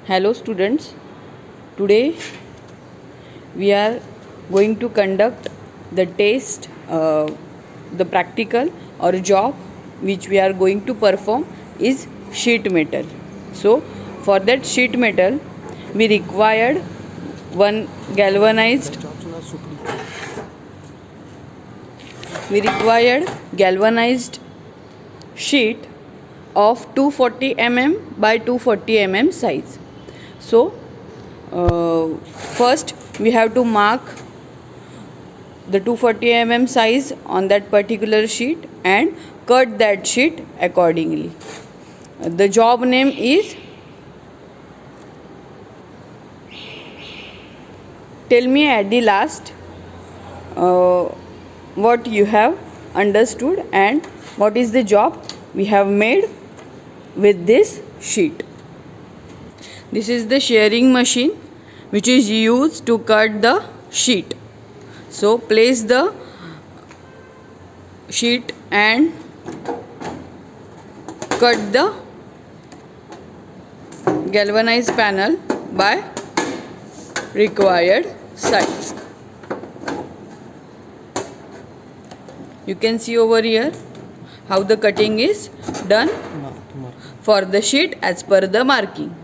Hello students, today we are going to conduct the test, the practical or job which we are going to perform is sheet metal. So for that sheet metal we required one galvanized sheet of 240 by 240 size. So first we have to mark the 240 size on that particular sheet and cut that sheet accordingly. The job name is, tell me at the last what you have understood and what is the job we have made with this sheet. This is the shearing machine which is used to cut the sheet. So place the sheet and cut the galvanized panel by required size. You can see over here how the cutting is done for the sheet as per the marking.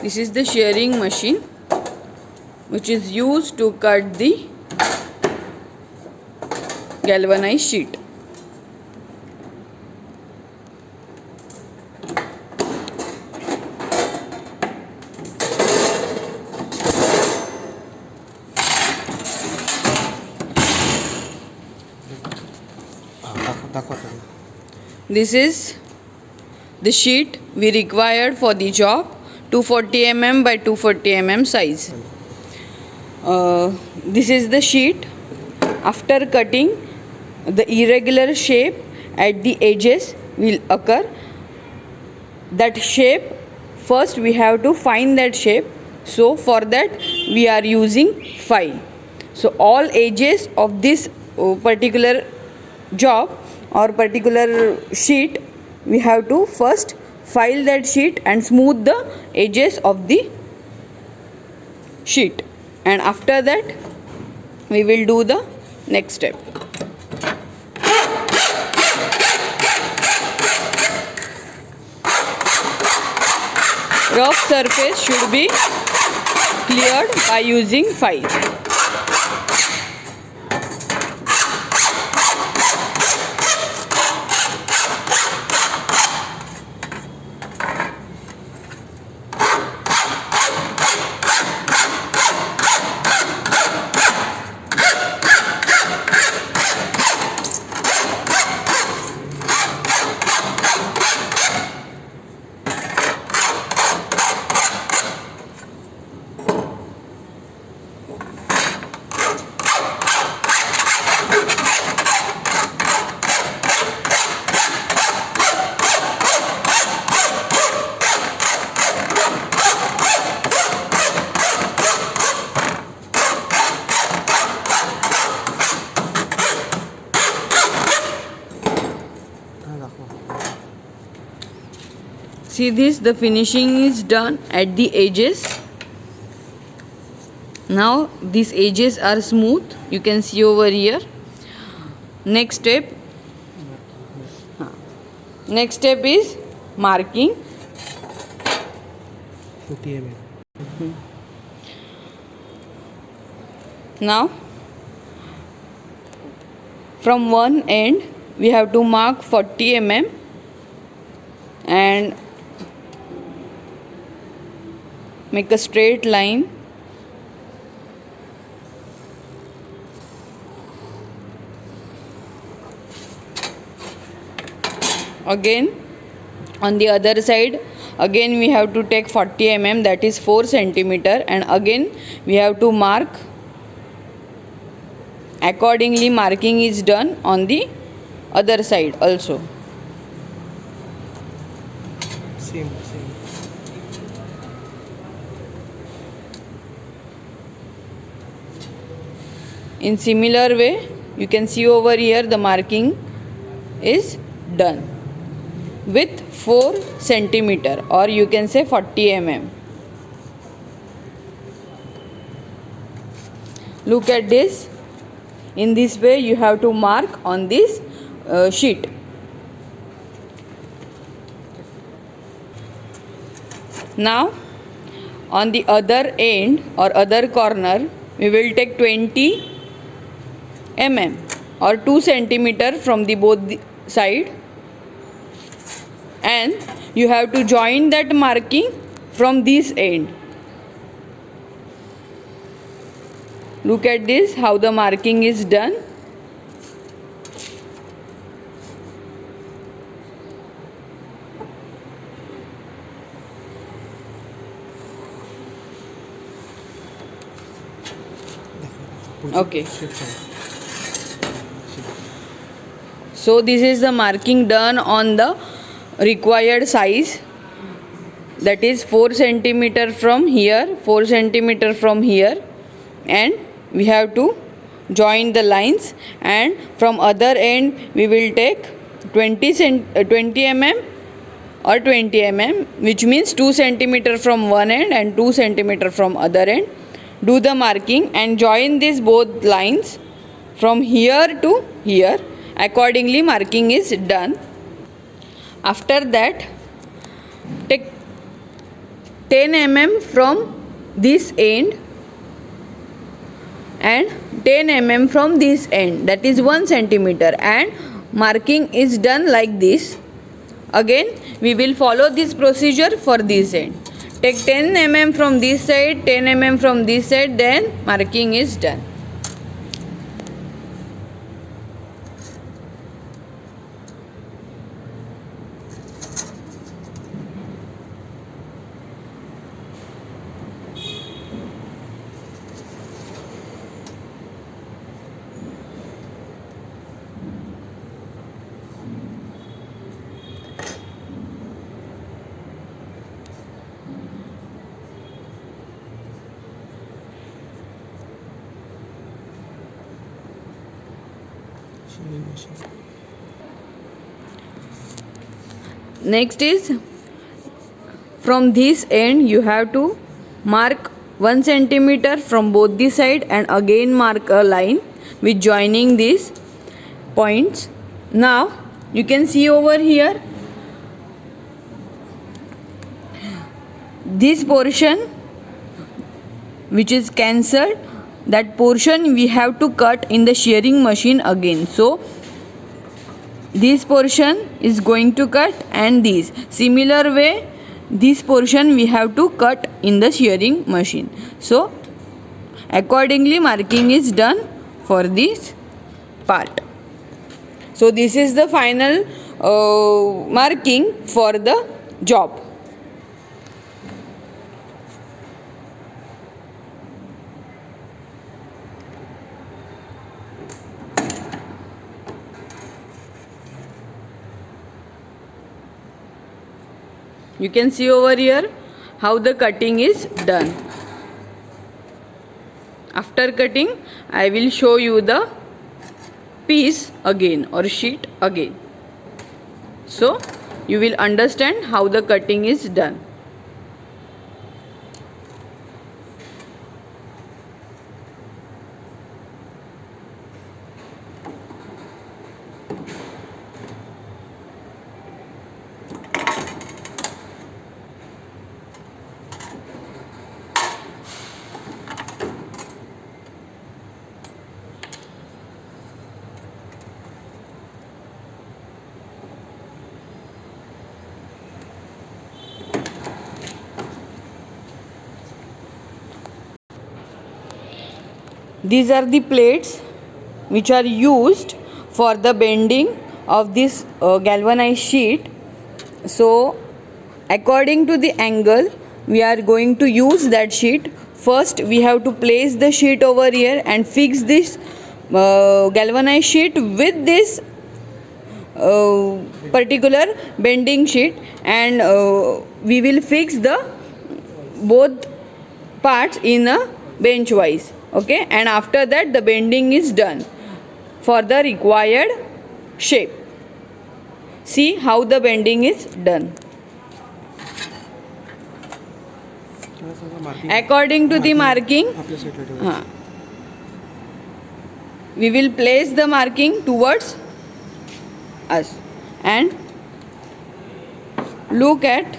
This is the shearing machine which is used to cut the galvanized sheet. This is the sheet we required for the job, 240 by 240 size. This is the sheet. After cutting, the irregular shape at the edges will occur. That shape, first we have to find that shape. So for that we are using file. So all edges of this particular job or particular sheet, we have to first file that sheet and smooth the edges of the sheet, and after that we will do the next step. Rough surface should be cleared by using file. See this, the finishing is done at the edges. Now these edges are smooth, you can see over here. Next step is marking. 40 mm. Now from one end we have to mark 40 mm and make a straight line. Again on the other side, again we have to take 40 mm, that is 4 centimeter, and again we have to mark. Accordingly marking is done on the other side also. Same. In similar way, you can see over here the marking is done with 4 centimeter, or you can say 40 mm. Look at this. In this way you have to mark on this sheet. Now on the other end or other corner we will take 20 mm or 2 centimeter from the both the side, and you have to join that marking from this end. Look at this, how the marking is done. Okay. So this is the marking done on the required size, that is 4 centimeter from here, 4 centimeter from here, and we have to join the lines, and from other end we will take 20 mm or 20 mm, which means 2 centimeter from one end and 2 centimeter from other end. Do the marking and join these both lines from here to here. Accordingly marking is done. After that, take 10 mm from this end and 10 mm from this end, that is 1 centimeter, and marking is done like this. Again we will follow this procedure for this end. Take 10 mm from this side, 10 mm from this side, then marking is done. Next is, from this end you have to mark 1 centimeter from both the side and again mark a line with joining these points. Now you can see over here this portion which is cancelled, that portion we have to cut in the shearing machine again. So this portion is going to cut, and this similar way this portion we have to cut in the shearing machine. So accordingly marking is done for this part. So this is the final marking for the job. You can see over here how the cutting is done. After cutting, I will show you the piece again or sheet again. So you will understand how the cutting is done. These are the plates which are used for the bending of this galvanized sheet. So according to the angle we are going to use that sheet. First we have to place the sheet over here and fix this galvanized sheet with this particular bending sheet, and we will fix the both parts in a bench wise. Okay, and after that the bending is done for the required shape. See how the bending is done. According to the marking, we will place the marking towards us and look at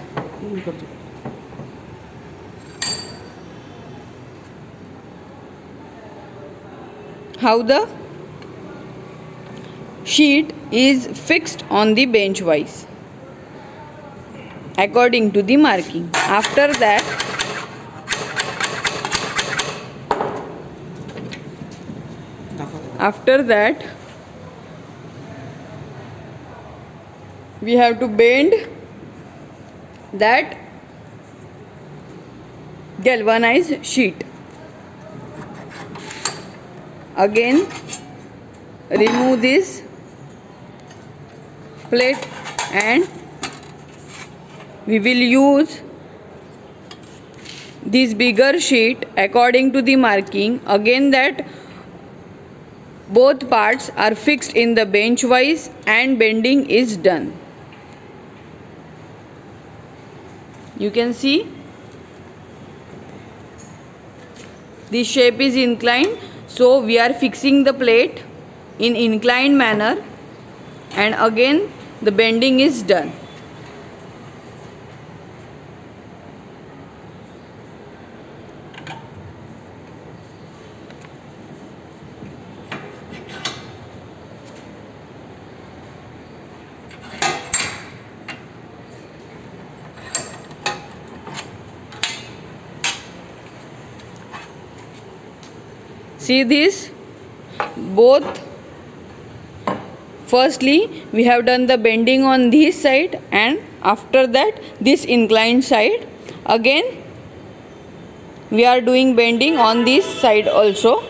how the sheet is fixed on the bench wise according to the marking. After that we have to bend that galvanized sheet. Again remove this plate and we will use this bigger sheet according to the marking. Again that both parts are fixed in the bench wise and bending is done. You can see this shape is inclined, so we are fixing the plate in inclined manner and again the bending is done. See this, both firstly we have done the bending on this side and after that this inclined side. Again we are doing bending on this side also.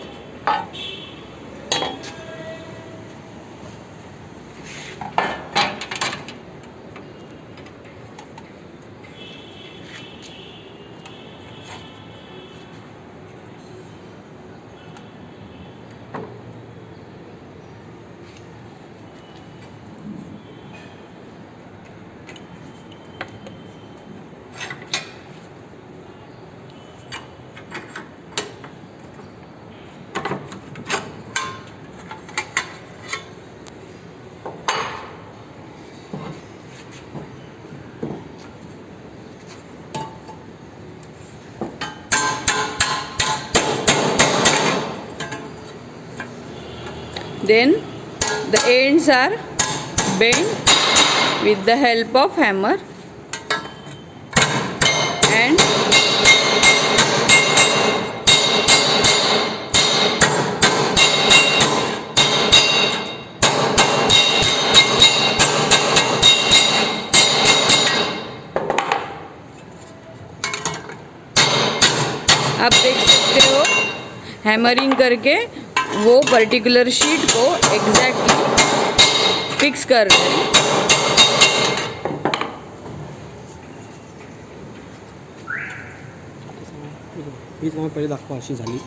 Then the ends are bent with the help of hammer and आप देख सकते हो hammering करके वो particular sheet को exactly fix कर रहे हैं. पहिले दाखवा अशी झाली.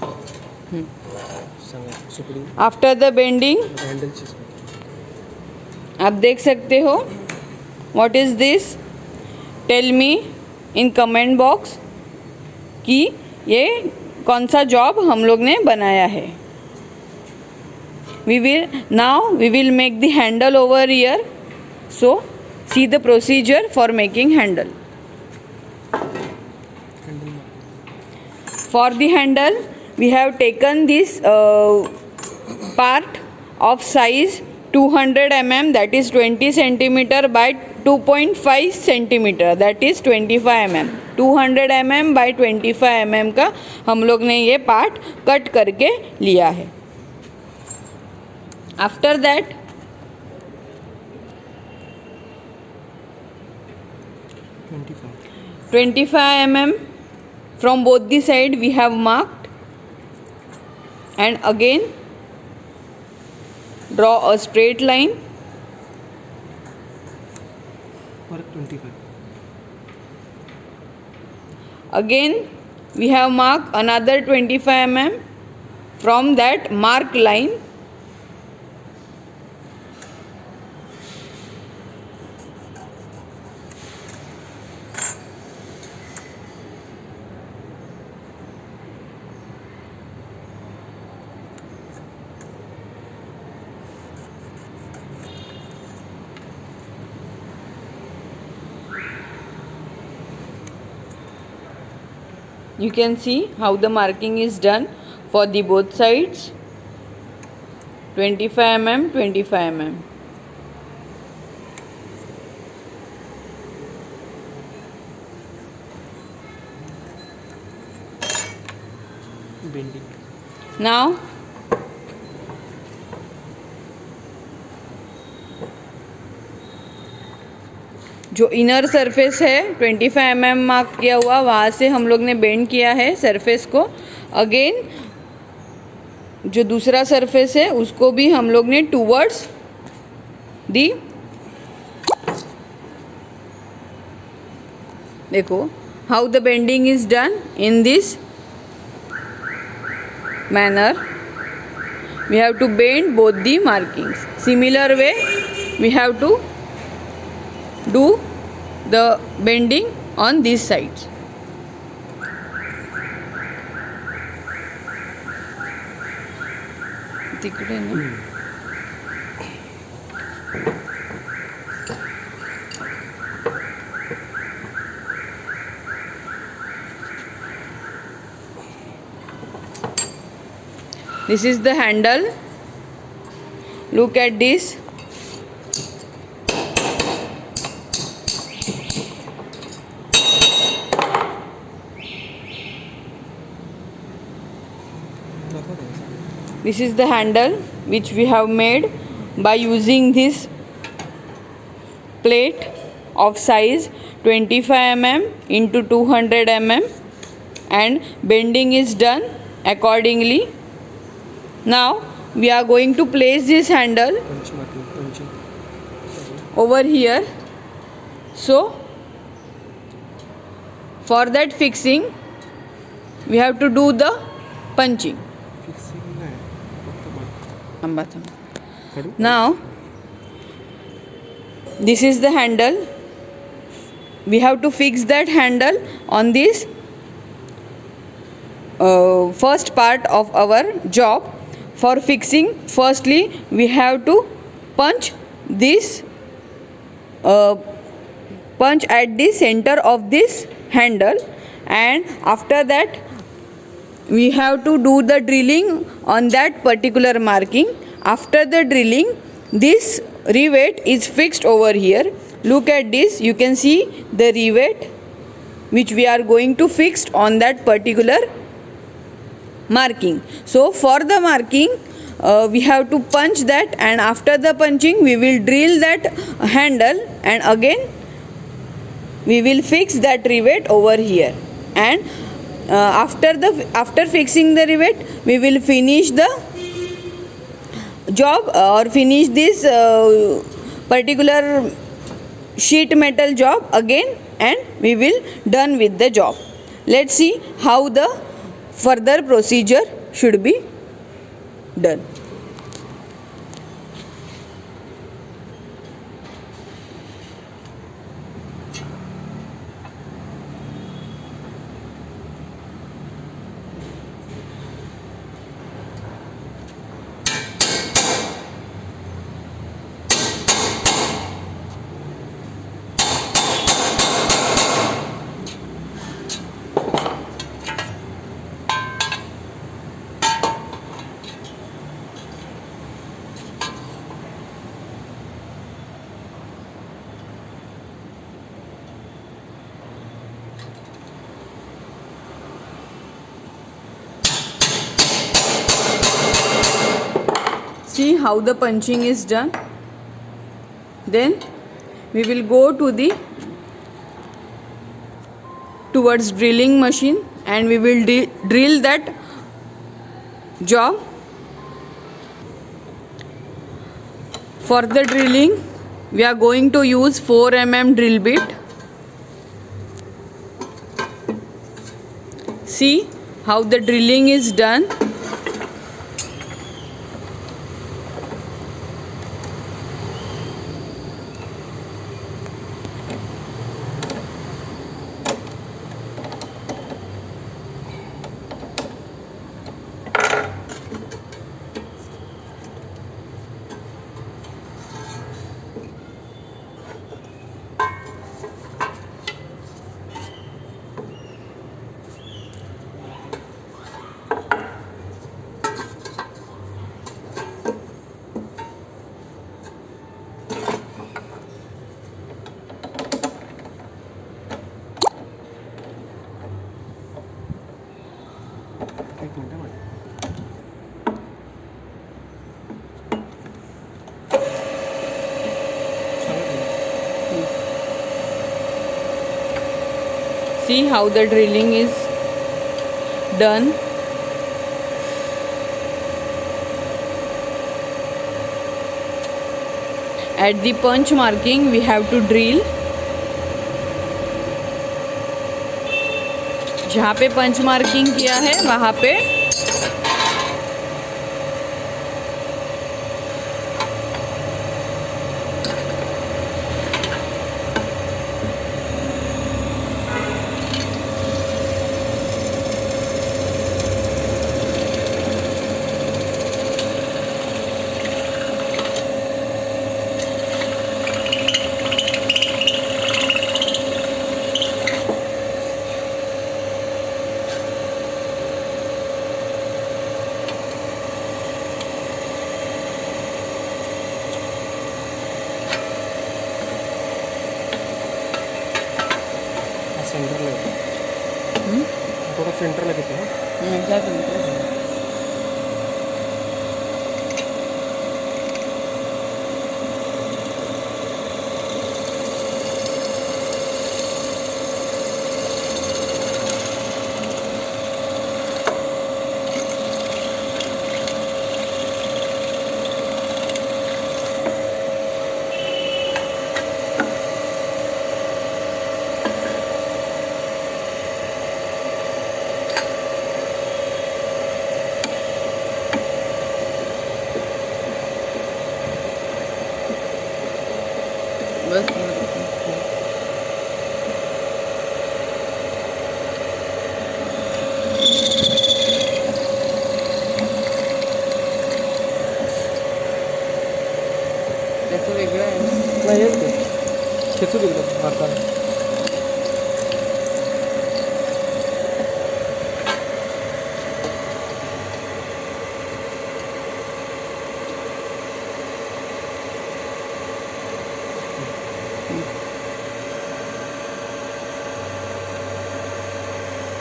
आफ्टर द बेंडिंग आप देख सकते हो. What is this? Tell me in comment box कि ये कौन सा जॉब हम लोग ने बनाया है. we will make the handle over here, so see the procedure for making handle. For the handle we have taken this part of size 200 mm, that is 20 centimeter by 2.5 centimeter, that is 25 mm. 200 mm by 25 mm का हम लोग ने ये part cut करके लिया है. After that 25 mm from both the side we have marked and again draw a straight line. परत 25. Again we have marked another 25 mm from that mark line. You can see how the marking is done for the both sides. 25 mm, 25 mm. Bending. Now जो inner surface है 25 mm mark किया हुआ, वहाँ से हम लोग ने बेंड किया है सरफेस को. अगेन जो दूसरा सरफेस है उसको भी हम लोग ने टूवर्ड्स दी. देखो how the bending is done in this manner. We have to bend both the markings. Similar way we have to do the bending on these sides. तिकडे ना. This is the handle. Look at this. This is the handle which we have made by using this plate of size 25 mm into 200 mm, and bending is done accordingly. Now we are going to place this handle over here. So for that fixing we have to do the punching. Now this is the handle. We have to fix that handle on this first part of our job. For fixing, firstly we have to punch this punch at the center of this handle, and after that we have to do the drilling on that particular marking. After the drilling, this rivet is fixed over here. Look at this, you can see the rivet which we are going to fix on that particular marking. So for the marking we have to punch that, and after the punching we will drill that handle, and again we will fix that rivet over here. And after fixing the rivet we will finish the job or finish this particular sheet metal job again, and we will done with the job. Let's see how the further procedure should be done. See how the punching is done. Then we will go towards drilling machine, and we will drill that job. For the drilling we are going to use 4 mm drill bit. See how the drilling is done. एक minute madam. See how the drilling is done. At the punch marking we have to drill. जहाँ पे पंच marking किया है वहाँ पे सेंटरला येतो. थोडं सेंटरला घेतो ना. बस त्याचं वेगळं आहे ना. नाही येत ते खेचू दिलं मारताना.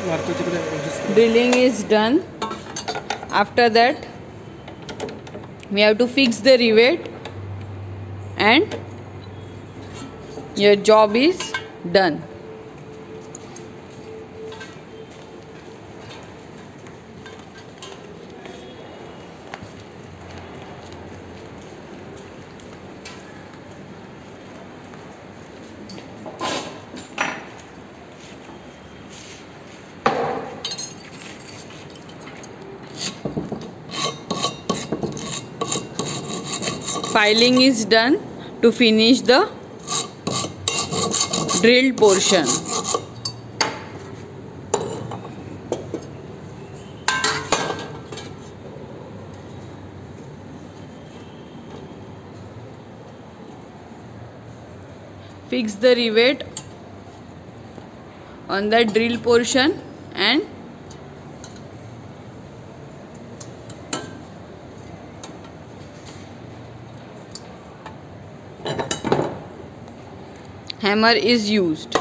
मारतो तिकडे adjust कर. Drilling is done. After that we have to fix the rivet and your job is done. Filing is done to finish the drilled portion. Fix the rivet on the drill portion and hammer is used.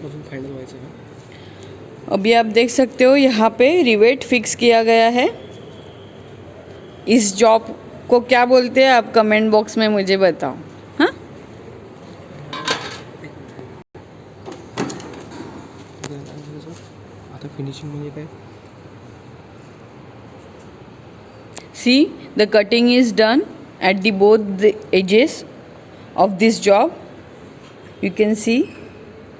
अजून final व्हायचं आहे. अभी आप देख सकते हो यहाँ पे रिवेट फिक्स किया गया है. इस जॉब को क्या बोलते हैं आप कमेंट बॉक्स में मुझे बताओ. हाँ, आता फिनिशिंग म्हणजे काय. see the cutting is done at the both the edges of this job. You can see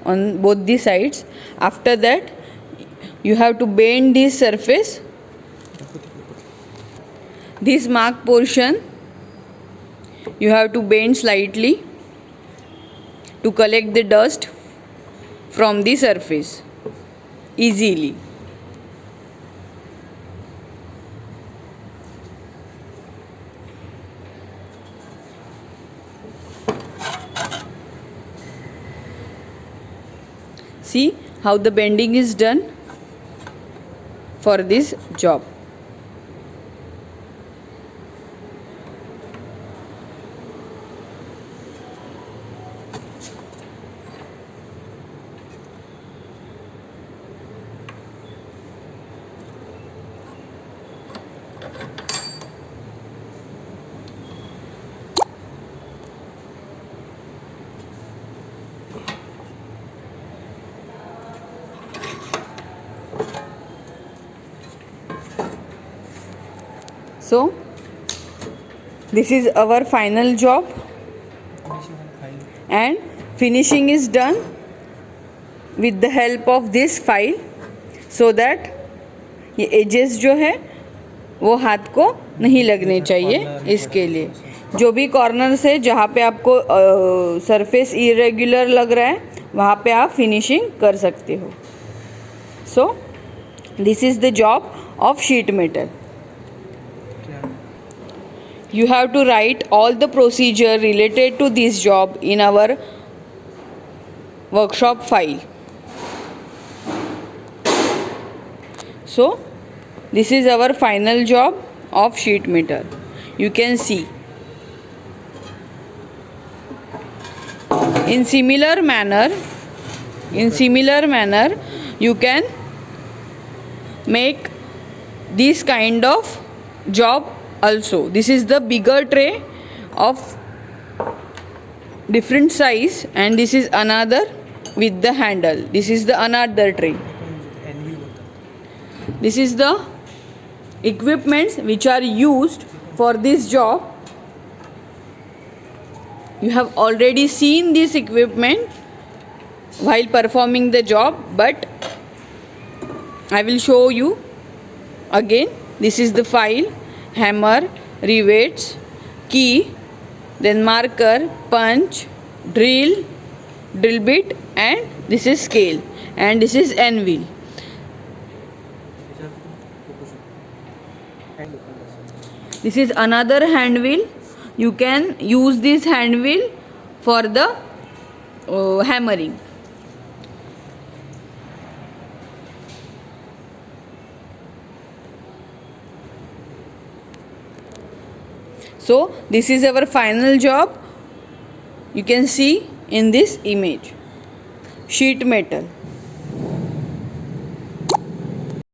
on both the sides. After that you have to bend this surface. This mark portion you have to bend slightly to collect the dust from the surface. easily. See how the bending is done for this job. So this is our final job and finishing is done with the help of this file, so that ये edges जो है वो हाथ को नहीं लगने चाहिए. इसके लिए जो भी कॉर्नर से जहाँ पे आपको सरफेस इरेगुलर लग रहा है वहाँ पे आप फिनिशिंग कर सकते हो. So this is the job of sheet metal. You have to write all the procedure related to this job in our workshop file. So this is our final job of sheet metal. You can see. In similar manner you can make this kind of job also. This is the bigger tray of different size, and this is another with the handle. This is the another tray. This is the equipments which are used for this job. You have already seen this equipment while performing the job, but I will show you again. This is the file, hammer, rivets, key, then marker, punch, drill bit, and this is scale, and this is anvil. This is another hand wheel. You can use this hand wheel for the hammering. So this is our final job. You can see in this image. Sheet metal.